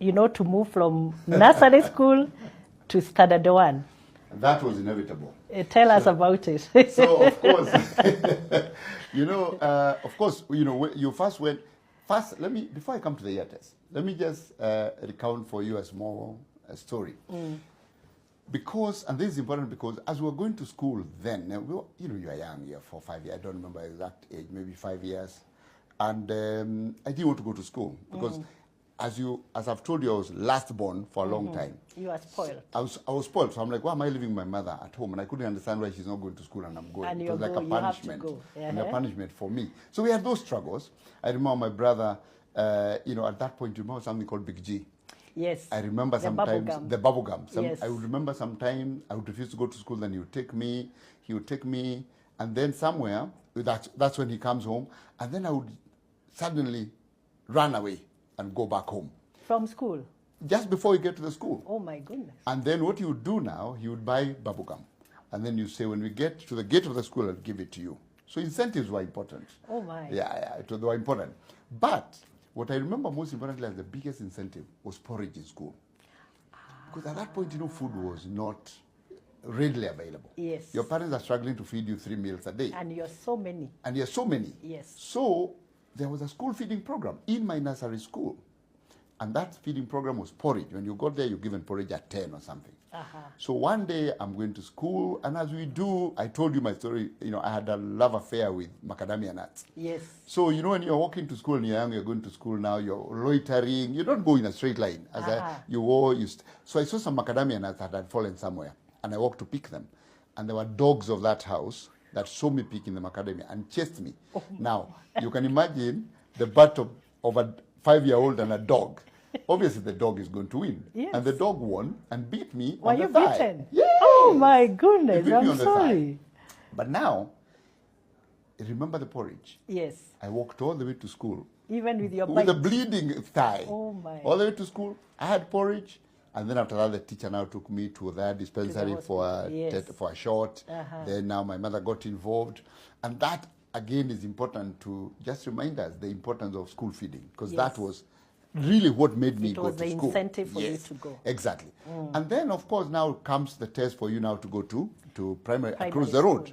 you know, to move from nursery school to standard 1. That was inevitable. Tell us about it. So, of course, you first went, before I come to the year test, let me just recount for you a small story. Because, and this is important because as we were going to school then, you are young, you're 4, 5 years, I don't remember the exact age, maybe 5 years. And I didn't want to go to school because as I've told you, I was last born for a long time. You are spoiled. I was spoiled, so I'm like, why am I leaving my mother at home? And I couldn't understand why she's not going to school and I'm going. And it was like a punishment. And a punishment for me. So we had those struggles. I remember my brother, at that point, you remember something called Big G. Yes. I remember sometimes the bubble gum. Yes. I would remember sometimes I would refuse to go to school, then he would take me, and then somewhere, that's when he comes home, and then I would suddenly run away and go back home. From school? Just before you get to the school. Oh my goodness. And then what he would do now, he would buy bubble gum. And then you say, when we get to the gate of the school, I'll give it to you. So incentives were important. Oh my. Yeah, they were important. But what I remember most importantly as the biggest incentive was porridge in school. Because at that point, food was not readily available. Yes. Your parents are struggling to feed you 3 meals a day. And you're so many. Yes. So there was a school feeding program in my nursery school. And that feeding program was porridge. When you got there, you're given porridge at 10 or something. So one day I'm going to school, and as we do, I told you my story, I had a love affair with macadamia nuts. Yes. So, when you're walking to school and you're young, you're going to school now, you're loitering, you don't go in a straight line. So I saw some macadamia nuts that had fallen somewhere, and I walked to pick them. And there were dogs of that house that saw me picking the macadamia and chased me. Oh, now, you can imagine the battle of a 5-year-old and a dog. Obviously, the dog is going to win. Yes. And the dog won and beat me Were on the you thigh. beaten? Yes. Oh, my goodness. I'm sorry. But now, remember the porridge? Yes. I walked all the way to school. Even with your With bite? a bleeding thigh. Oh, my. All the way to school. I had porridge. And then after that, the teacher now took me to their dispensary for a shot. Then now my mother got involved. And that, again, is important to just remind us the importance of school feeding. Because that was really what made me go to school. It was the incentive for you to go. Exactly. And then, of course, now comes the test for you now to go to primary across the road.